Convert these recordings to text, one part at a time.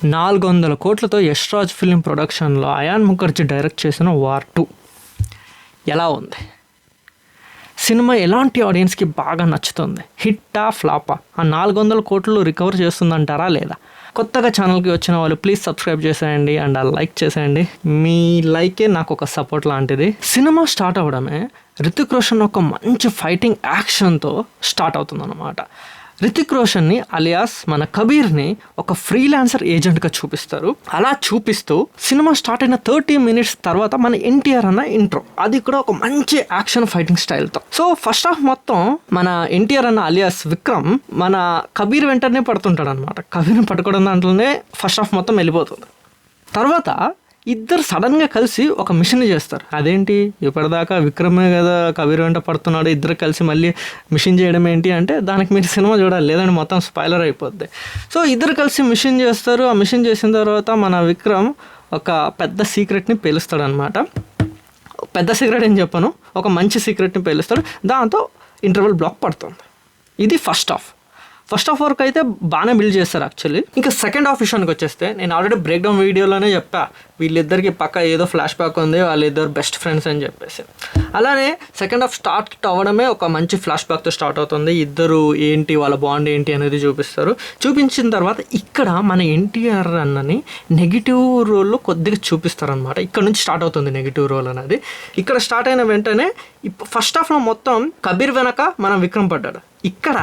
400 కోట్లతో యష్ రాజ్ ఫిల్మ్ ప్రొడక్షన్లో అయాన్ ముఖర్జీ డైరెక్ట్ చేసిన వార్ 2 ఎలా ఉంది? సినిమా ఎలాంటి ఆడియన్స్కి బాగా నచ్చుతుంది? హిట్టా ఫ్లాపా? ఆ 400 కోట్లు రికవర్ చేస్తుందంటారా లేదా? కొత్తగా ఛానల్కి వచ్చిన వాళ్ళు ప్లీజ్ సబ్స్క్రైబ్ చేసేయండి అండ్ ఆ లైక్ చేసేయండి. మీ లైకే నాకు ఒక సపోర్ట్ లాంటిది. సినిమా స్టార్ట్ అవ్వడమే రితిక్ రోషన్ ఒక మంచి ఫైటింగ్ యాక్షన్తో స్టార్ట్ అవుతుందన్నమాట. రితిక్ రోషన్ని అలియాస్ మన కబీర్ని ఒక ఫ్రీలాన్సర్ ఏజెంట్గా చూపిస్తారు. అలా చూపిస్తూ సినిమా స్టార్ట్ అయిన 30 minutes తర్వాత మన ఎన్టీఆర్ అన్న ఇంట్రో, అది కూడా ఒక మంచి యాక్షన్ ఫైటింగ్ స్టైల్తో. సో ఫస్ట్ హాఫ్ మొత్తం మన ఎన్టీఆర్ అన్న అలియాస్ విక్రమ్ మన కబీర్ వెంటనే పడుతుంటాడు అనమాట. కబీర్ని పట్టుకోవడం దాంట్లోనే ఫస్ట్ హాఫ్ మొత్తం వెళ్ళిపోతుంది. తర్వాత ఇద్దరు సడన్గా కలిసి ఒక మిషన్ చేస్తారు. అదేంటి, ఇప్పటిదాకా విక్రమే కదా కబీర్ వెంట పడుతున్నాడు, ఇద్దరు కలిసి మళ్ళీ మిషన్ చేయడం ఏంటి అంటే దానికి మీరు సినిమా చూడాలి, లేదంటే మొత్తం స్పాయిలర్ అయిపోద్ది. సో ఇద్దరు కలిసి మిషన్ చేస్తారు. ఆ మిషన్ చేసిన తర్వాత మన విక్రమ్ ఒక పెద్ద సీక్రెట్ని పేలుస్తాడు అనమాట. పెద్ద సీక్రెట్ అని చెప్పను, ఒక మంచి సీక్రెట్ని పేలుస్తాడు. దాంతో ఇంటర్వెల్ బ్లాక్ పడుతుంది. ఇది ఫస్ట్ హాఫ్ వరకు అయితే బాగానే బిల్డ్ చేస్తారు యాక్చువల్లీ. ఇంకా సెకండ్ హాఫ్ విషయానికి వచ్చేస్తే నేను ఆల్రెడీ బ్రేక్ డౌన్ వీడియోలోనే చెప్పా, వీళ్ళిద్దరికి పక్క ఏదో ఫ్లాష్ బ్యాక్ ఉంది, వాళ్ళిద్దరు బెస్ట్ ఫ్రెండ్స్ అని చెప్పేసి. అలానే సెకండ్ హాఫ్ స్టార్ట్ అవ్వడమే ఒక మంచి ఫ్లాష్ బ్యాక్తో స్టార్ట్ అవుతుంది. ఇద్దరు ఏంటి, వాళ్ళ బాండ్ ఏంటి అనేది చూపిస్తారు. చూపించిన తర్వాత ఇక్కడ మన ఎన్టీఆర్ అన్నని నెగిటివ్ రోల్లో కొద్దిగా చూపిస్తారనమాట. ఇక్కడ నుంచి స్టార్ట్ అవుతుంది నెగిటివ్ రోల్ అనేది. ఇక్కడ స్టార్ట్ అయిన వెంటనే ఫస్ట్ హాఫ్లో మొత్తం కబీర్ వెనక మనం విక్రమ్ పడ్డాడు, ఇక్కడ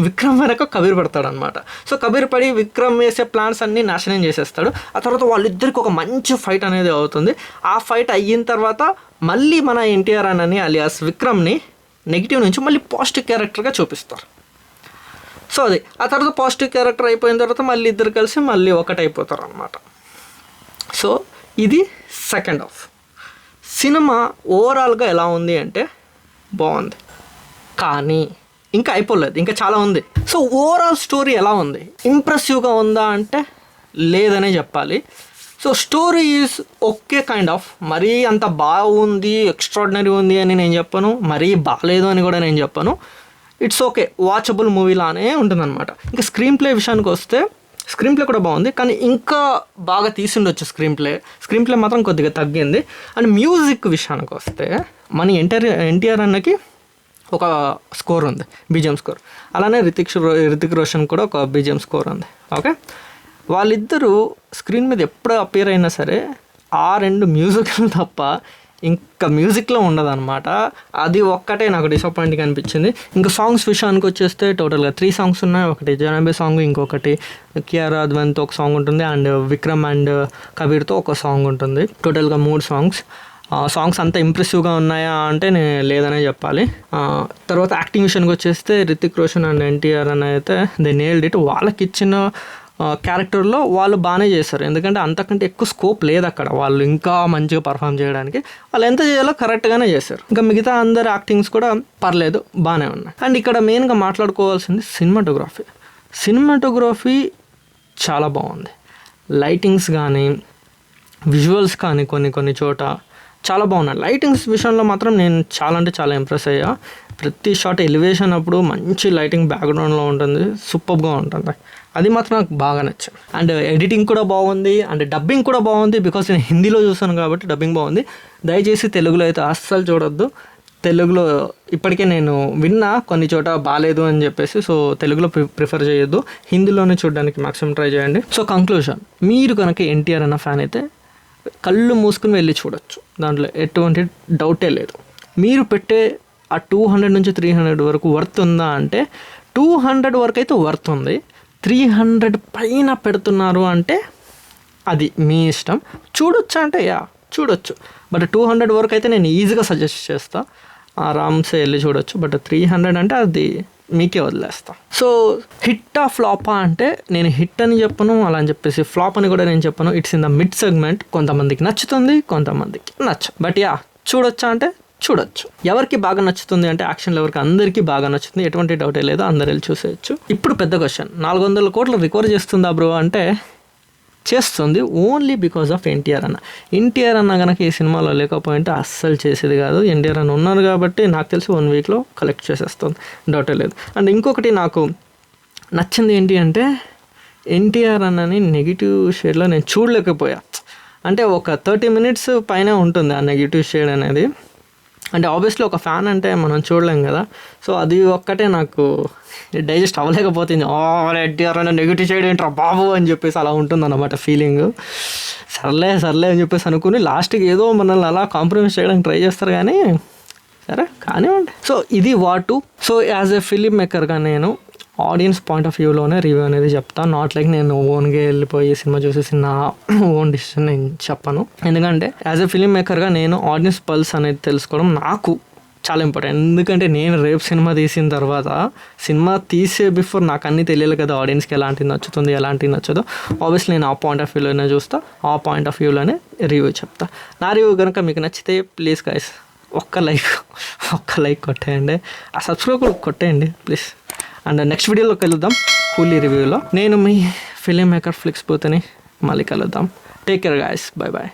విక్రమ్ వెనక కబీర్ పడతాడు అనమాట. సో కబీర్ పడి విక్రమ్ వేసే ప్లాన్స్ అన్నీ నాశనం చేసేస్తాడు. ఆ తర్వాత వాళ్ళిద్దరికి ఒక మంచి ఫైట్ అనేది అవుతుంది. ఆ ఫైట్ అయిన తర్వాత మళ్ళీ మన ఎన్టీఆర్ అని అలియాస్ విక్రమ్ని నెగిటివ్ నుంచి మళ్ళీ పాజిటివ్ క్యారెక్టర్గా చూపిస్తారు. సో అది ఆ తర్వాత పాజిటివ్ క్యారెక్టర్ అయిపోయిన తర్వాత మళ్ళీ ఇద్దరు కలిసి మళ్ళీ ఒకటైపోతారు అనమాట. సో ఇది సెకండ్ హాఫ్. సినిమా ఓవరాల్గా ఎలా ఉంది అంటే బాగుంది, కానీ ఇంకా అయిపోలేదు, ఇంకా చాలా ఉంది. సో ఓవరాల్ స్టోరీ ఎలా ఉంది? ఇంప్రెసివ్గా ఉందా అంటే లేదనే చెప్పాలి. So story is okay kind of. మరీ అంత బాగుంది, ఎక్స్ట్రాడినరీ ఉంది అని నేను చెప్పను, మరీ బాగాలేదు అని కూడా నేను చెప్పను. ఇట్స్ ఓకే, వాచబుల్ మూవీ లానే ఉంటుందన్నమాట. ఇంకా స్క్రీన్ ప్లే విషయానికి వస్తే స్క్రీన్ ప్లే కూడా బాగుంది, కానీ ఇంకా బాగా తీసిండొచ్చు. స్క్రీన్ ప్లే మాత్రం కొద్దిగా తగ్గింది. అండ్ మ్యూజిక్ విషయానికి వస్తే మన ఎన్టీఆర్ అన్నకి ఒక స్కోర్ ఉంది, బీజిఎం స్కోర్. అలానే రితిక్ రోషన్ కూడా ఒక బీజిఎం స్కోర్ ఉంది. ఓకే, వాళ్ళిద్దరూ స్క్రీన్ మీద ఎప్పుడు అపేర్ అయినా సరే ఆ 2 మ్యూజిక్లు తప్ప ఇంకా మ్యూజిక్లో ఉండదన్నమాట. అది ఒక్కటే నాకు డిసప్పాయింట్గా అనిపించింది. ఇంకా సాంగ్స్ విషయానికి వచ్చేస్తే టోటల్గా 3 సాంగ్స్ ఉన్నాయి. ఒకటి జనాబే సాంగ్, ఇంకొకటి కియారా అద్వానీతో ఒక సాంగ్ ఉంటుంది, అండ్ విక్రమ్ అండ్ కబీర్తో ఒక సాంగ్ ఉంటుంది. టోటల్గా 3 సాంగ్స్. సాంగ్స్ అంతా ఇంప్రెసివ్గా ఉన్నాయా అంటే నేను లేదనే చెప్పాలి. తర్వాత యాక్టింగ్ విషయానికి వచ్చేస్తే రితిక్ రోషన్ అండ్ ఎన్టీఆర్ అని అయితే దే నేల్డ్ ఇట్. వాళ్ళకి ఇచ్చిన క్యారెక్టర్లో వాళ్ళు బాగానే చేస్తారు, ఎందుకంటే అంతకంటే ఎక్కువ స్కోప్ లేదు అక్కడ. వాళ్ళు ఇంకా మంచిగా పర్ఫామ్ చేయడానికి వాళ్ళు ఎంత చేయాలో కరెక్ట్గానే చేశారు. ఇంకా మిగతా అందరు యాక్టింగ్స్ కూడా పర్లేదు, బాగానే ఉన్నాయి. అండ్ ఇక్కడ మెయిన్గా మాట్లాడుకోవాల్సింది సినిమాటోగ్రఫీ చాలా బాగుంది. లైటింగ్స్ కానీ విజువల్స్ కానీ కొన్ని చోట చాలా బాగున్నాయి. లైటింగ్స్ విషయంలో మాత్రం నేను చాలా ఇంప్రెస్ అయ్యా. ప్రతి షాట్ ఎలివేషన్ అప్పుడు మంచి లైటింగ్ బ్యాక్గ్రౌండ్లో ఉంటుంది, సూపర్గా ఉంటుంది. అది మాత్రం నాకు బాగా నచ్చింది. అండ్ ఎడిటింగ్ కూడా బాగుంది, అండ్ డబ్బింగ్ కూడా బాగుంది. బికాస్ నేను హిందీలో చూసాను కాబట్టి డబ్బింగ్ బాగుంది. దయచేసి తెలుగులో అయితే అస్సలు చూడొద్దు. తెలుగులో ఇప్పటికే నేను విన్నా కొన్ని చోట బాగాలేదు అని చెప్పేసి, సో తెలుగులో ప్రిఫర్ చేయొద్దు, హిందీలోనే చూడడానికి మ్యాక్సిమం ట్రై చేయండి. సో కంక్లూజన్, మీరు కనుక ఎన్టీఆర్ అన్న ఫ్యాన్ అయితే కళ్ళు మూసుకుని వెళ్ళి చూడొచ్చు, దాంట్లో ఎటువంటి డౌటే లేదు. మీరు పెట్టే ఆ 200 నుంచి 300 వరకు వర్త్ ఉందా అంటే 200 వరకు అయితే వర్త్ ఉంది. 300 పైన పెడుతున్నారు అంటే అది మీ ఇష్టం. చూడొచ్చా అంటే చూడొచ్చు, బట్ 200 వరకు అయితే నేను ఈజీగా సజెస్ట్ చేస్తాను, ఆరామ్సే వెళ్ళి చూడొచ్చు. బట్ 300 అంటే అది మీకే వదిలేస్తా. సో హిట్టా ఫ్లాపా అంటే నేను హిట్ అని చెప్పను, అలా అని చెప్పేసి ఫ్లాప్ అని కూడా నేను చెప్పను. It's in the mid segment. కొంతమందికి నచ్చుతుంది, కొంతమందికి బట్ చూడొచ్చా అంటే చూడొచ్చు. ఎవరికి బాగా నచ్చుతుంది అంటే యాక్షన్ ఎవరికి, అందరికీ బాగా నచ్చుతుంది, ఎటువంటి డౌటే లేదు, అందరు వెళ్ళి చూసేయచ్చు. ఇప్పుడు పెద్ద క్వశ్చన్, 400 కోట్లు రికవర్ చేస్తుందా బ్రో అంటే చేస్తుంది, ఓన్లీ బికాజ్ ఆఫ్ ఎన్టీఆర్ అన్న కనుక ఈ సినిమాలో లేకపోయింటే అస్సలు చేసేది కాదు. ఎన్టీఆర్ అన్న ఉన్నారు కాబట్టి నాకు తెలిసి 1 వీక్లో కలెక్ట్ చేసేస్తుంది, డౌటే లేదు. అండ్ ఇంకొకటి నాకు నచ్చింది ఏంటి అంటే ఎన్టీఆర్ అన్నని నెగిటివ్ షేడ్లో నేను చూడలేకపోయా. అంటే ఒక 30 minutes పైన ఉంటుంది ఆ నెగిటివ్ షేడ్ అనేది. అంటే ఆబ్వియస్లీ ఒక ఫ్యాన్ అంటే మనం చూడలేం కదా. సో అది ఒక్కటే నాకు డైజెస్ట్ అవ్వలేకపోతుంది. ఎన్టీఆర్ అన్న నెగిటివ్ షేడ్ ఏంట్రా బాబు అని చెప్పేసి అలా ఉంటుంది అన్నమాట ఫీలింగ్. సర్లే అని చెప్పేసి అనుకుని లాస్ట్కి ఏదో మనల్ని అలా కాంప్రమైజ్ చేయడానికి ట్రై చేస్తారు కానీ సరే కానివ్వండి. సో ఇది war 2. So as a film మేకర్గా నేను ఆడియన్స్ పాయింట్ ఆఫ్ వ్యూలోనే రివ్యూ అనేది చెప్తాను. నాట్ లైక్ నేను ఓన్గా వెళ్ళిపోయి సినిమా చూసేసి నా ఓన్ డిసిషన్ నేను చెప్పను. ఎందుకంటే యాజ్ ఎ ఫిలిం మేకర్గా నేను ఆడియన్స్ పల్స్ అనేది తెలుసుకోవడం నాకు చాలా ఇంపార్టెంట్. ఎందుకంటే నేను రేపు సినిమా తీసిన తర్వాత సినిమా తీసే బిఫోర్ నాకు అన్నీ తెలియాలి కదా ఆడియన్స్కి ఎలాంటిది నచ్చుతుంది ఎలాంటిది నచ్చదో. ఆబ్వియస్లీ నేను ఆ పాయింట్ ఆఫ్ వ్యూలోనే చూస్తా, ఆ పాయింట్ ఆఫ్ వ్యూలోనే రివ్యూ చెప్తా. నా రివ్యూ కనుక మీకు నచ్చితే ప్లీజ్ గైస్ ఒక్క లైక్ కొట్టేయండి, ఆ సబ్స్క్రైబ్ కూడా కొట్టేయండి ప్లీజ్. అండ్ నెక్స్ట్ వీడియోలో కలుద్దాం కూలీ రివ్యూలో. నేను మీ ఫిలిం మేకర్ ఫ్లిక్స్ పోతేని మళ్ళీ కలుద్దాం. Take care guys, bye.